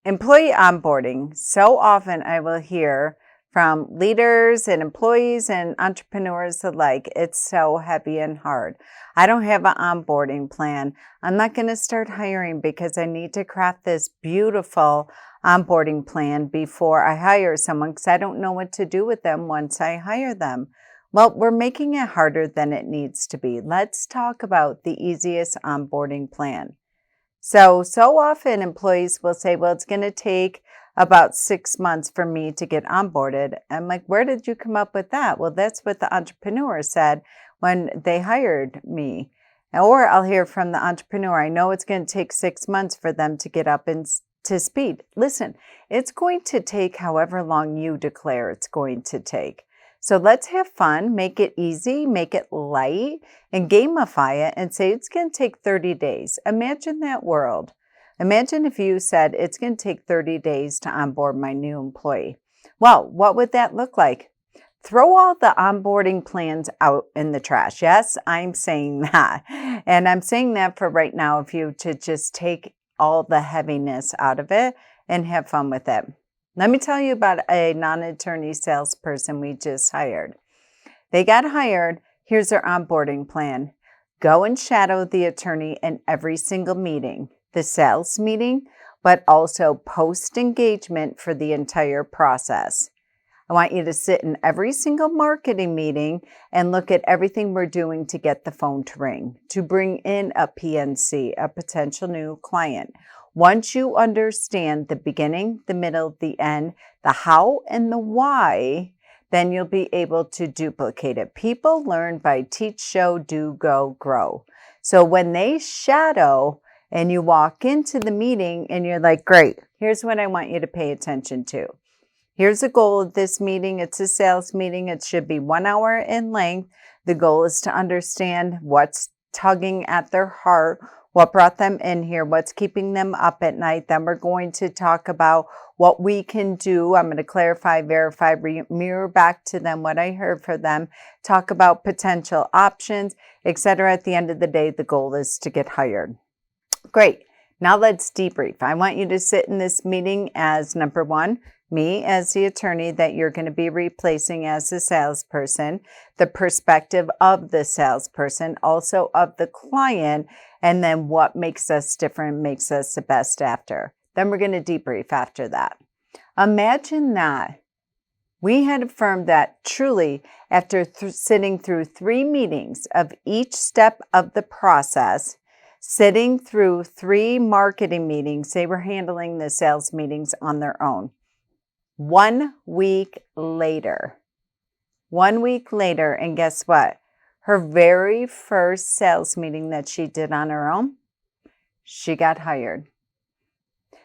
Employee onboarding. So often I will hear from leaders and employees and entrepreneurs alike, it's so heavy and hard. I don't have an onboarding plan. I'm not going to start hiring because I need to craft this beautiful onboarding plan before I hire someone because I don't know what to do with them once I hire them. Well, we're making it harder than it needs to be. Let's talk about the easiest onboarding plan. So often employees will say, well, it's going to take about 6 months for me to get onboarded. I'm like, where did you come up with that? Well, that's what the entrepreneur said when they hired me. Or I'll hear from the entrepreneur, I know it's going to take 6 months for them to get up to speed. Listen, it's going to take however long you declare it's going to take. So let's have fun, make it easy, make it light, and gamify it and say it's going to take 30 days. Imagine that world. Imagine if you said it's going to take 30 days to onboard my new employee. Well, what would that look like? Throw all the onboarding plans out in the trash. Yes, I'm saying that. And I'm saying that for right now, if you to just take all the heaviness out of it and have fun with it. Let me tell you about a non-attorney salesperson we just hired. They got hired. Here's their onboarding plan. Go and shadow the attorney in every single meeting, the sales meeting, but also post-engagement for the entire process. I want you to sit in every single marketing meeting and look at everything we're doing to get the phone to ring, to bring in a PNC, a potential new client. Once you understand the beginning, the middle, the end, the how and the why, then you'll be able to duplicate it. People learn by teach, show, do, go, grow. So when they shadow and you walk into the meeting and you're like, great, here's what I want you to pay attention to. Here's the goal of this meeting. It's a sales meeting. It should be 1 hour in length. The goal is to understand what's tugging at their heart, what brought them in here, what's keeping them up at night. Then we're going to talk about what we can do. I'm going to clarify, verify, mirror back to them what I heard from them, talk about potential options, etc. At the end of the day, the goal is to get hired. Great. Now let's debrief. I want you to sit in this meeting as number one, me as the attorney that you're going to be replacing as the salesperson, the perspective of the salesperson, also of the client, and then what makes us different, makes us the best after. Then we're going to debrief after that. Imagine that we had a firm that truly, after sitting through 3 meetings of each step of the process, sitting through 3 marketing meetings, they were handling the sales meetings on their own. 1 week later, and guess what? Her very first sales meeting that she did on her own, she got hired.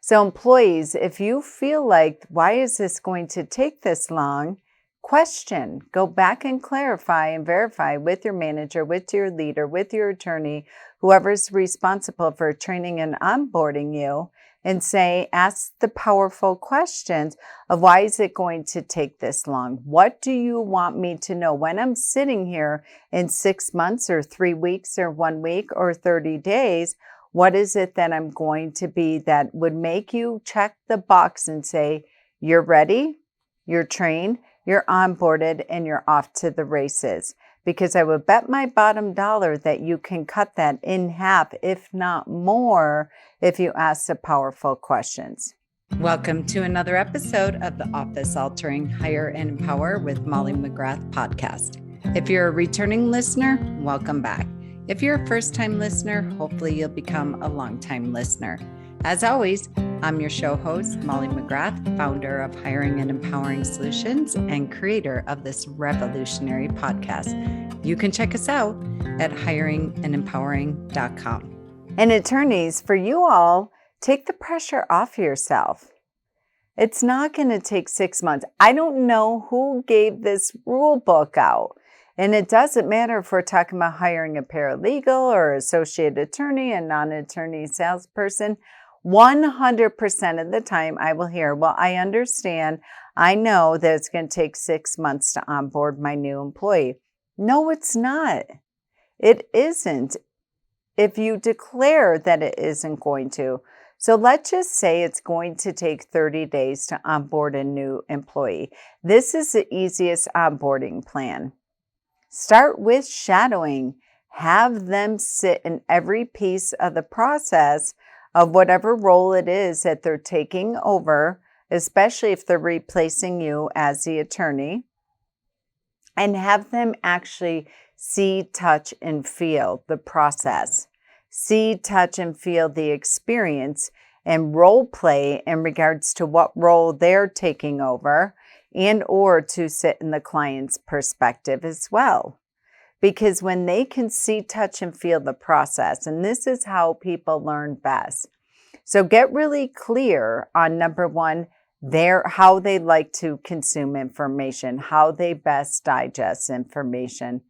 So employees, if you feel like, why is this going to take this long? Question, go back and clarify and verify with your manager, with your leader, with your attorney, whoever's responsible for training and onboarding you, and say, ask the powerful questions of why is it going to take this long? What do you want me to know when I'm sitting here in 6 months or 3 weeks or 1 week or 30 days? What is it that I'm going to be that would make you check the box and say, you're ready, you're trained, you're onboarded, and you're off to the races? Because I would bet my bottom dollar that you can cut that in half, if not more, if you ask the powerful questions. Welcome to another episode of the Office Altering Hire and Empower with Molly McGrath podcast. If you're a returning listener, welcome back. If you're a first-time listener, hopefully you'll become a long-time listener. As always, I'm your show host, Molly McGrath, founder of Hiring and Empowering Solutions and creator of this revolutionary podcast. You can check us out at hiringandempowering.com. And attorneys, for you all, take the pressure off yourself. It's not going to take 6 months. I don't know who gave this rule book out. And it doesn't matter if we're talking about hiring a paralegal or associate attorney, a non-attorney salesperson. 100% of the time I will hear, well, I understand. I know that it's going to take 6 months to onboard my new employee. No, it's not. It isn't. If you declare that it isn't going to, So let's just say it's going to take 30 days to onboard a new employee. This is the easiest onboarding plan. Start with shadowing. Have them sit in every piece of the process of whatever role it is that they're taking over, especially if they're replacing you as the attorney, and have them actually see, touch, and feel the process. See, touch, and feel the experience and role play in regards to what role they're taking over, and or to sit in the client's perspective as well. Because when they can see, touch, and feel the process, and this is how people learn best. So get really clear on number one, how they like to consume information, how they best digest information.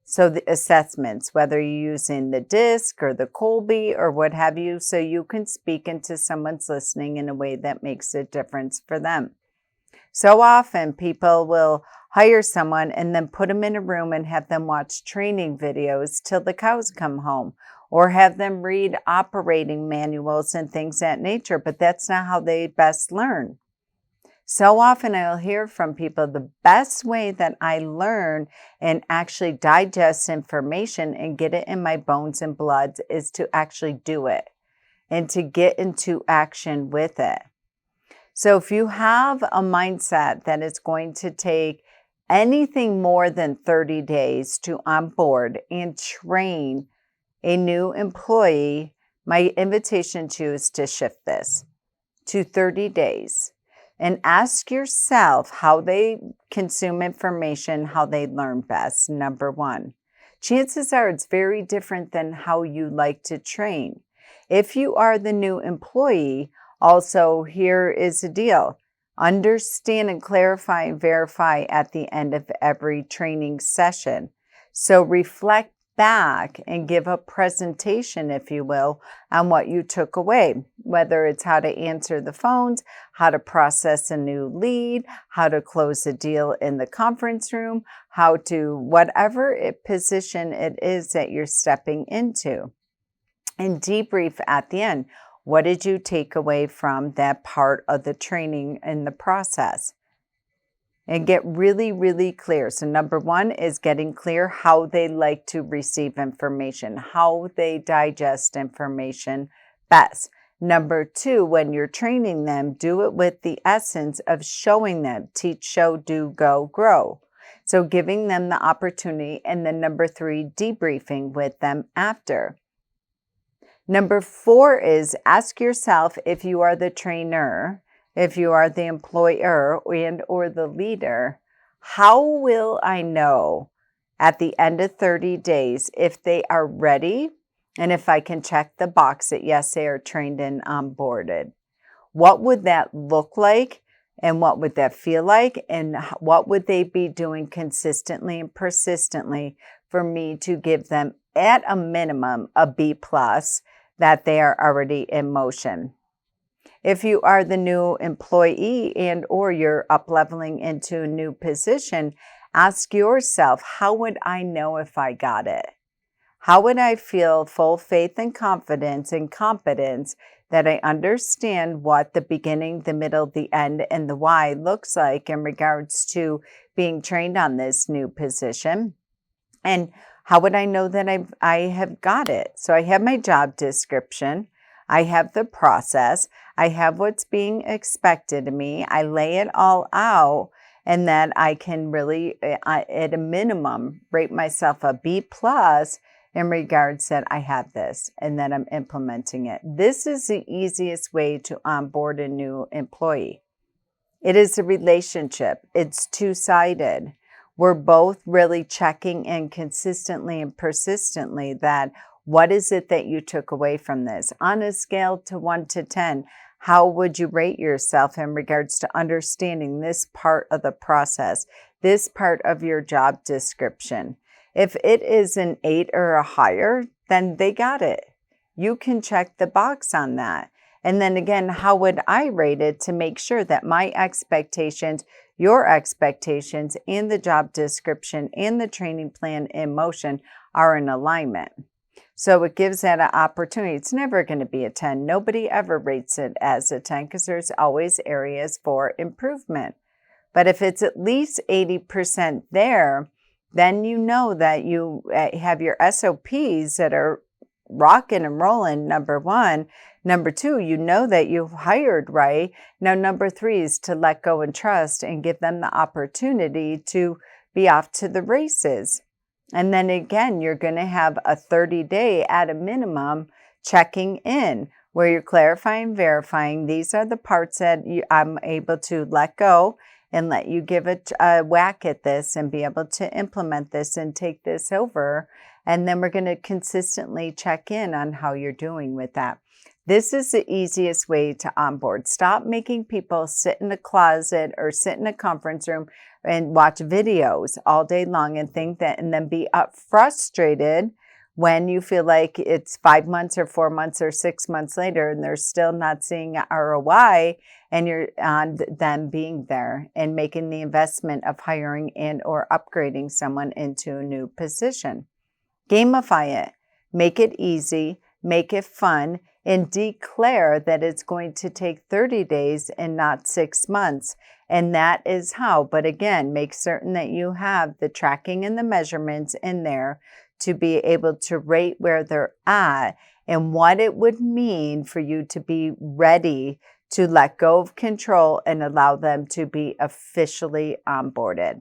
So the assessments, whether you're using the DISC or the Colby or what have you, so you can speak into someone's listening in a way that makes a difference for them. So often people will hire someone and then put them in a room and have them watch training videos till the cows come home, or have them read operating manuals and things of that nature, but that's not how they best learn. So often I'll hear from people, the best way that I learn and actually digest information and get it in my bones and blood is to actually do it and to get into action with it. So if you have a mindset that it's going to take anything more than 30 days to onboard and train a new employee, my invitation to you is to shift this to 30 days. And ask yourself how they consume information, how they learn best, number one. Chances are it's very different than how you like to train. If you are the new employee, also here is the deal. Understand and clarify and verify at the end of every training session. So reflect back and give a presentation, if you will, on what you took away, whether it's how to answer the phones, how to process a new lead, how to close a deal in the conference room, how to whatever position it is that you're stepping into. And debrief at the end. What did you take away from that part of the training in the process? And get really, really clear. So number one is getting clear how they like to receive information, how they digest information best. Number two, when you're training them, do it with the essence of showing them, teach, show, do, go, grow. So giving them the opportunity. And then number three, debriefing with them after. Number four is ask yourself, if you are the trainer, if you are the employer and or the leader, how will I know at the end of 30 days if they are ready and if I can check the box that yes, they are trained and onboarded? What would that look like and what would that feel like and what would they be doing consistently and persistently for me to give them at a minimum a B+ that they are already in motion? If you are the new employee and or you're up-leveling into a new position, ask yourself, how would I know if I got it? How would I feel full faith and confidence and competence that I understand what the beginning, the middle, the end, and the why looks like in regards to being trained on this new position? And how would I know that I have got it? So I have my job description. I have the process. I have what's being expected of me. I lay it all out, and then I can really, at a minimum, rate myself a B+ in regards that I have this and that I'm implementing it. This is the easiest way to onboard a new employee. It is a relationship. It's two-sided. We're both really checking in consistently and persistently that what is it that you took away from this? On a scale to 1 to 10, how would you rate yourself in regards to understanding this part of the process, this part of your job description? If it is an 8 or a higher, then they got it. You can check the box on that. And then again, how would I rate it to make sure that my expectations, your expectations, and the job description and the training plan in motion are in alignment? So it gives that an opportunity. It's never going to be a 10. Nobody ever rates it as a 10 because there's always areas for improvement. But if it's at least 80% there, then you know that you have your SOPs that are rocking and rolling, number one. Number two, you know that you've hired right. Now, number three is to let go and trust and give them the opportunity to be off to the races. And then again, you're going to have a 30-day at a minimum checking in where you're clarifying, verifying. These are the parts that I'm able to let go and let you give it a whack at this and be able to implement this and take this over. And then we're going to consistently check in on how you're doing with that. This is the easiest way to onboard. Stop making people sit in a closet or sit in a conference room and watch videos all day long and think that, and then be frustrated when you feel like it's 5 months or 4 months or 6 months later and they're still not seeing ROI, and you're on them being there and making the investment of hiring and or upgrading someone into a new position. Gamify it. Make it easy. Make it fun. And declare that it's going to take 30 days and not 6 months. And that is how. But again, make certain that you have the tracking and the measurements in there to be able to rate where they're at and what it would mean for you to be ready to let go of control and allow them to be officially onboarded.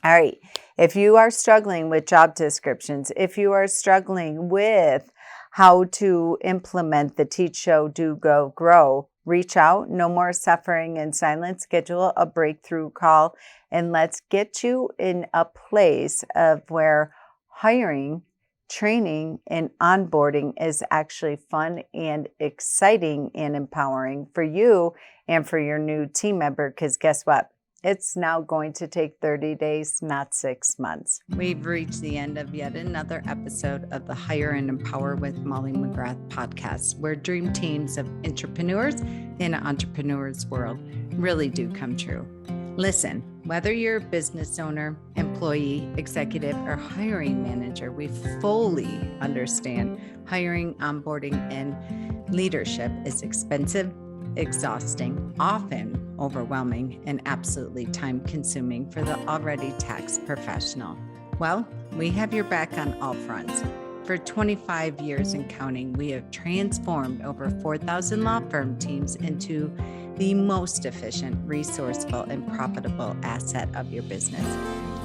All right. If you are struggling with job descriptions, if you are struggling with how to implement the Teach, Show, Do, Go, Grow, reach out. No more suffering in silence. Schedule a breakthrough call and let's get you in a place of where hiring, training, and onboarding is actually fun and exciting and empowering for you and for your new team member. Because guess what? It's now going to take 30 days, not 6 months. We've reached the end of yet another episode of the Hire and Empower with Molly McGrath podcast, where dream teams of entrepreneurs in an entrepreneur's world really do come true. Listen, whether you're a business owner, employee, executive, or hiring manager, we fully understand hiring, onboarding, and leadership is expensive, exhausting, often overwhelming, and absolutely time-consuming for the already taxed professional. Well, we have your back on all fronts. For 25 years and counting, we have transformed over 4,000 law firm teams into the most efficient, resourceful, and profitable asset of your business.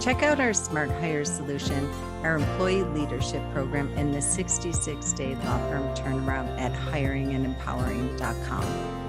Check out our Smart Hire solution, our employee leadership program, and the 66-day law firm turnaround at hiringandempowering.com.